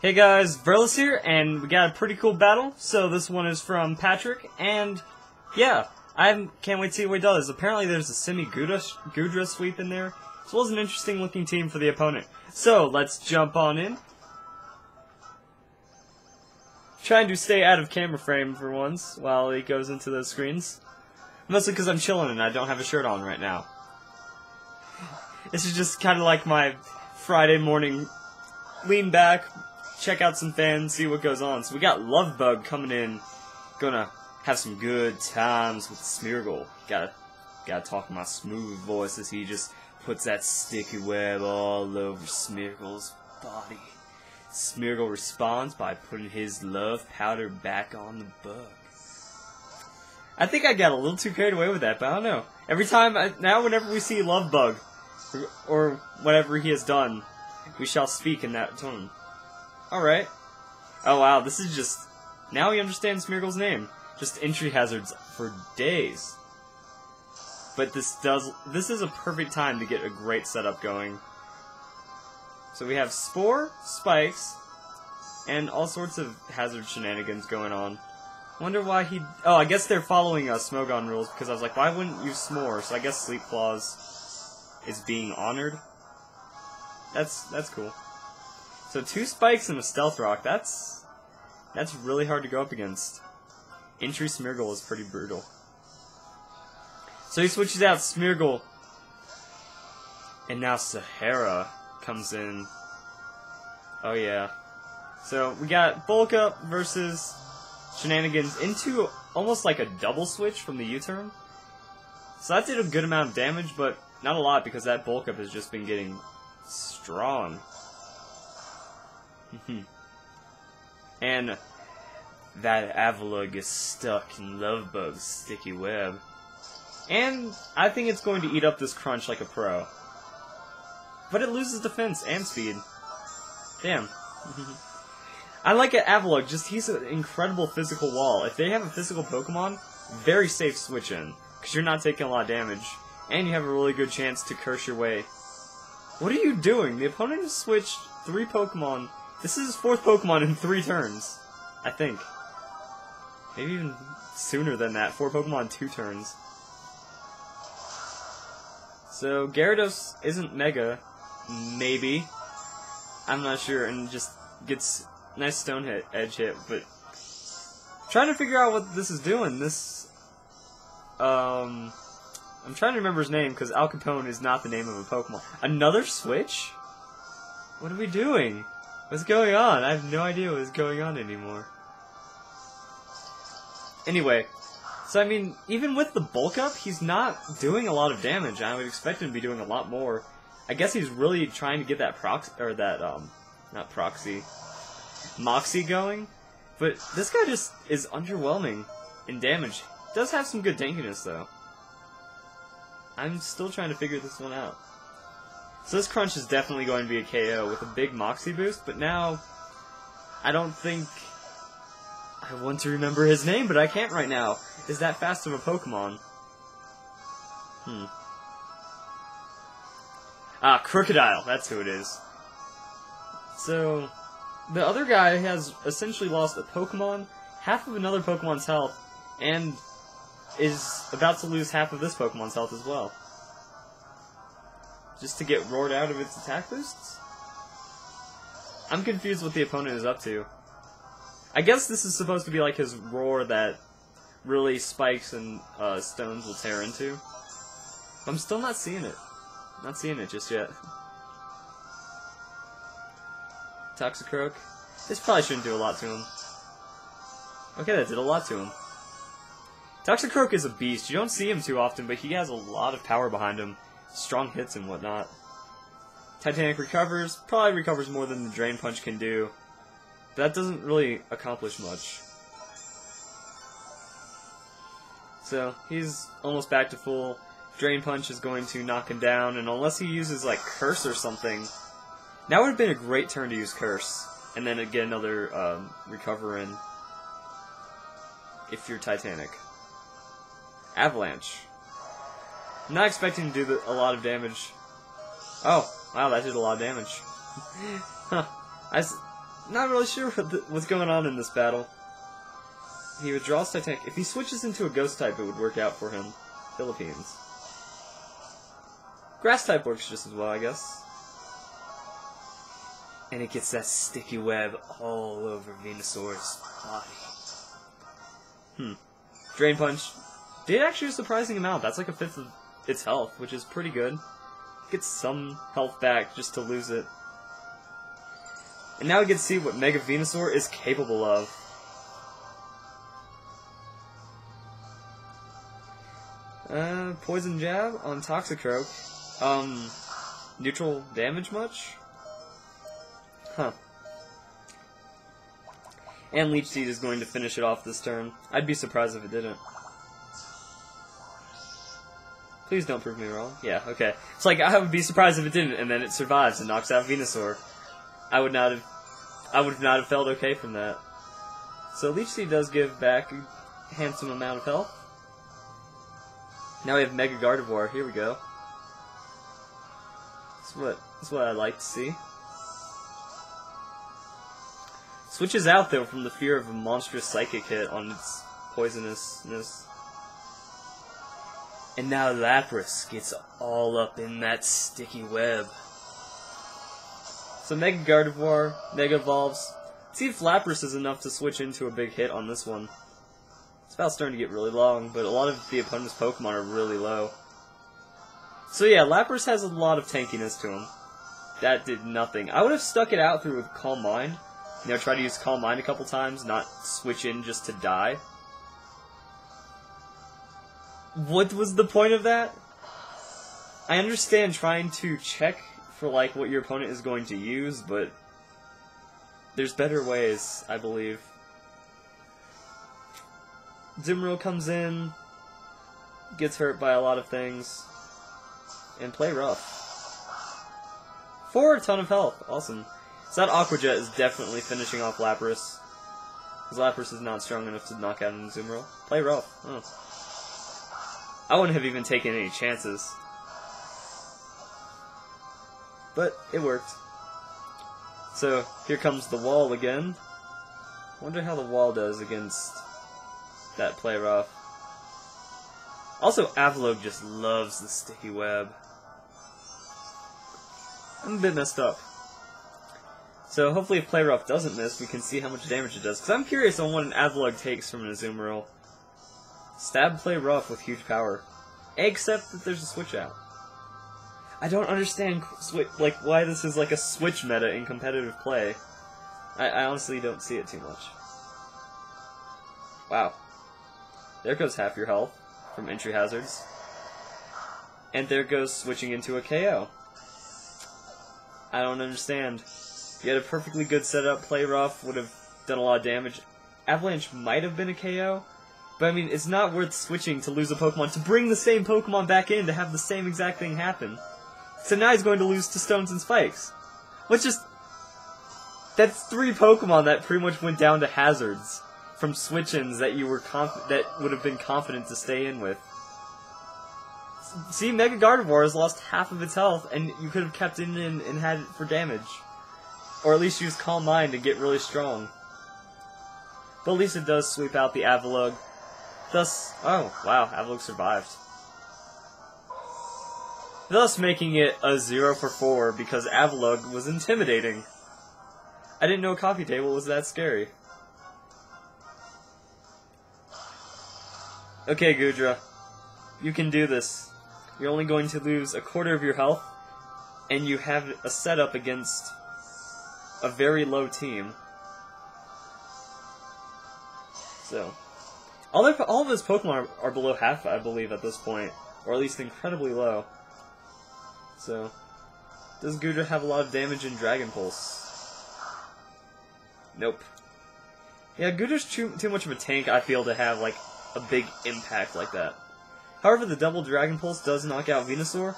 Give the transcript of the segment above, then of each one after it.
Hey guys, Verlis here, and we got a pretty cool battle. So this one is from PATRYK, and yeah, I can't wait to see what he does. Apparently there's a semi-Gudra sweep in there, as well as an interesting looking team for the opponent. So let's jump on in. Trying to stay out of camera frame for once while he goes into those screens. Mostly because I'm chilling and I don't have a shirt on right now. This is just kind of like my Friday morning lean back, check out some fans, see what goes on. So we got Lovebug coming in, gonna have some good times with Smeargle. Gotta talk my smooth voice as he just puts that sticky web all over Smeargle's body. Smeargle responds by putting his love powder back on the bug. I think I got a little too carried away with that, but I don't know. Every time, now whenever we see Lovebug, or whatever he has done, we shall speak in that tone. Alright. Oh wow, this is just... Now he understands Smeargle's name. Just entry hazards for days. But this is a perfect time to get a great setup going. So we have Spore, Spikes, and all sorts of hazard shenanigans going on. Wonder why he... Oh, I guess they're following Smogon rules, because I was like, why wouldn't you S'more? So I guess Sleep Claws is being honored. That's cool. So 2 Spikes and a Stealth Rock, that's really hard to go up against. Entry Smeargle is pretty brutal. So he switches out Smeargle, and now Sahara comes in. Oh yeah. So we got Bulk Up versus Shenanigans into almost like a double switch from the U-turn. So that did a good amount of damage, but not a lot because that Bulk Up has just been getting strong. And that Avalugg is stuck in Lovebug's sticky web. And I think it's going to eat up this Crunch like a pro. But it loses defense and speed. Damn. I like it, Avalugg, just he's an incredible physical wall. If they have a physical Pokemon, very safe switch in. Because you're not taking a lot of damage. And you have a really good chance to curse your way. What are you doing? The opponent has switched 3 Pokemon. This is his 4th Pokemon in 3 turns. I think. Maybe even sooner than that. 4 Pokemon in 2 turns. So, Gyarados isn't Mega. Maybe. I'm not sure. And just gets nice Stone Edge hit. But trying to figure out what this is doing. This... I'm trying to remember his name, because Al Capone is not the name of a Pokemon. Another switch? What are we doing? What's going on? I have no idea what is going on anymore. Anyway, so I mean, even with the Bulk Up, he's not doing a lot of damage. I would expect him to be doing a lot more. I guess he's really trying to get that Moxie going. But this guy just is underwhelming in damage. Does have some good tankiness, though. I'm still trying to figure this one out. So this Crunch is definitely going to be a KO with a big Moxie boost, but now I don't think I want to remember his name, but I can't right now. Is that fast of a Pokemon? Crocodile, that's who it is. So the other guy has essentially lost a Pokemon, half of another Pokemon's health, and is about to lose half of this Pokemon's health as well. Just to get roared out of its attack boosts? I'm confused what the opponent is up to. I guess this is supposed to be like his roar that really Spikes and Stones will tear into. But I'm still not seeing it. Not seeing it just yet. Toxicroak. This probably shouldn't do a lot to him. Okay, that did a lot to him. Toxicroak is a beast. You don't see him too often, but he has a lot of power behind him. Strong hits and whatnot. Titanic recovers. Probably recovers more than the Drain Punch can do. But that doesn't really accomplish much. So, he's almost back to full. Drain Punch is going to knock him down, and unless he uses, like, Curse or something... Now would have been a great turn to use Curse. And then get another recover in. If you're Titanic. Avalanche. I'm not expecting to do a lot of damage. Oh, wow, that did a lot of damage. Huh. Not really sure what's going on in this battle. He withdraws Titanic. If he switches into a ghost type, it would work out for him. Philippines. Grass type works just as well, I guess. And it gets that sticky web all over Venusaur's body. Drain Punch did actually a surprising amount. That's like a fifth of its health, which is pretty good. Gets some health back just to lose it. And now we get to see what Mega Venusaur is capable of. Poison Jab on Toxicroak. Neutral damage much? Huh. And Leech Seed is going to finish it off this turn. I'd be surprised if it didn't. Please don't prove me wrong. Yeah, okay. It's like, I would be surprised if it didn't, and then it survives and knocks out Venusaur. I would not have felt okay from that. So Leech Seed does give back a handsome amount of health. Now we have Mega Gardevoir. Here we go. That's what I like to see. Switches out though from the fear of a monstrous psychic hit on its poisonousness. And now Lapras gets all up in that sticky web. So Mega Gardevoir, Mega Evolves. See if Lapras is enough to switch into a big hit on this one. This battle's starting to get really long, but a lot of the opponent's Pokemon are really low. So yeah, Lapras has a lot of tankiness to him. That did nothing. I would have stuck it out through with Calm Mind. You know, try to use Calm Mind a couple times, not switch in just to die. What was the point of that? I understand trying to check for like what your opponent is going to use, but there's better ways, I believe. Zumro comes in, gets hurt by a lot of things, and play rough. For a ton of health, awesome. So that Aqua Jet is definitely finishing off Lapras, because Lapras is not strong enough to knock out an Zumro. Play rough. Oh. I wouldn't have even taken any chances. But it worked. So here comes the wall again. Wonder how the wall does against that play rough. Also, Avalugg just loves the sticky web. I'm a bit messed up. So hopefully if play rough doesn't miss, we can see how much damage it does. Because I'm curious on what an Avalugg takes from an Azumarill. Stab play rough with huge power. Except that there's a switch out. I don't understand why this is like a switch meta in competitive play. I honestly don't see it too much. Wow. There goes half your health from entry hazards. And there goes switching into a KO. I don't understand. You had a perfectly good setup, play rough, would have done a lot of damage. Avalanche might have been a KO, but I mean, it's not worth switching to lose a Pokemon, to bring the same Pokemon back in to have the same exact thing happen. So now he's going to lose to Stones and Spikes. Which is... That's 3 Pokemon that pretty much went down to hazards from switch-ins that you were that would have been confident to stay in with. See, Mega Gardevoir has lost half of its health, and you could have kept it in and had it for damage. Or at least use Calm Mind and get really strong. But at least it does sweep out the Avalugg. Thus, oh, wow, Avalugg survived. Thus making it a 0 for 4 because Avalugg was intimidating. I didn't know a coffee table was that scary. Okay, Goodra. You can do this. You're only going to lose a quarter of your health, and you have a setup against a very low team. So, all of his Pokemon are below half, I believe, at this point. Or at least incredibly low. So, does Goodra have a lot of damage in Dragon Pulse? Nope. Yeah, Goodra's too much of a tank, I feel, to have, like, a big impact like that. However, the double Dragon Pulse does knock out Venusaur.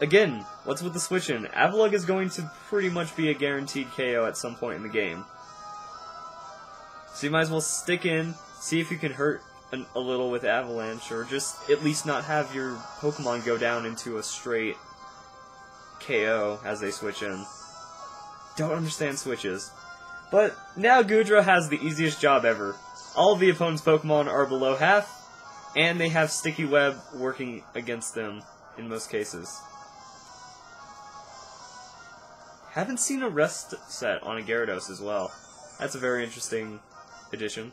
Again, what's with the switch-in? Avalugg is going to pretty much be a guaranteed KO at some point in the game. So you might as well stick in, see if you can hurt a little with Avalanche, or just at least not have your Pokemon go down into a straight KO as they switch in. don't understand switches. But now Goodra has the easiest job ever. All of the opponent's Pokemon are below half, and they have Sticky Web working against them in most cases. Haven't seen a rest set on a Gyarados as well. That's a very interesting addition.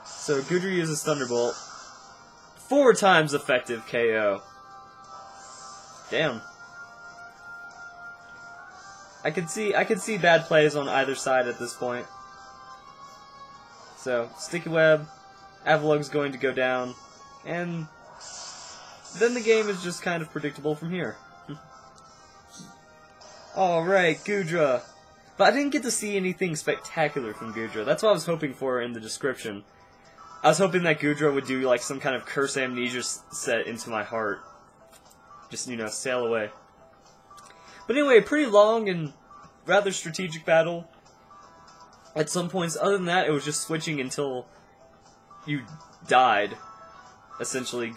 So Goodra uses Thunderbolt. 4 times effective KO. Damn. I could see bad plays on either side at this point. So, Sticky Web, Avalug's going to go down, and then the game is just kind of predictable from here. Alright, Goodra. But I didn't get to see anything spectacular from Goodra. That's what I was hoping for in the description. I was hoping that Goodra would do like some kind of Curse Amnesia set into my heart. Just, you know, sail away. But anyway, a pretty long and rather strategic battle. At some points, other than that, it was just switching until you died. Essentially,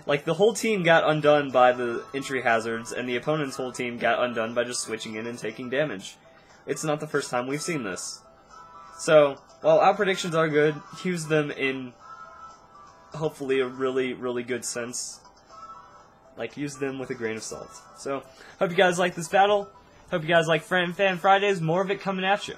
like the whole team got undone by the entry hazards, and the opponent's whole team got undone by just switching in and taking damage. It's not the first time we've seen this. So, while our predictions are good, use them in hopefully a really, really good sense. Like, use them with a grain of salt. So, hope you guys like this battle. Hope you guys like Fan Fridays. More of it coming at you.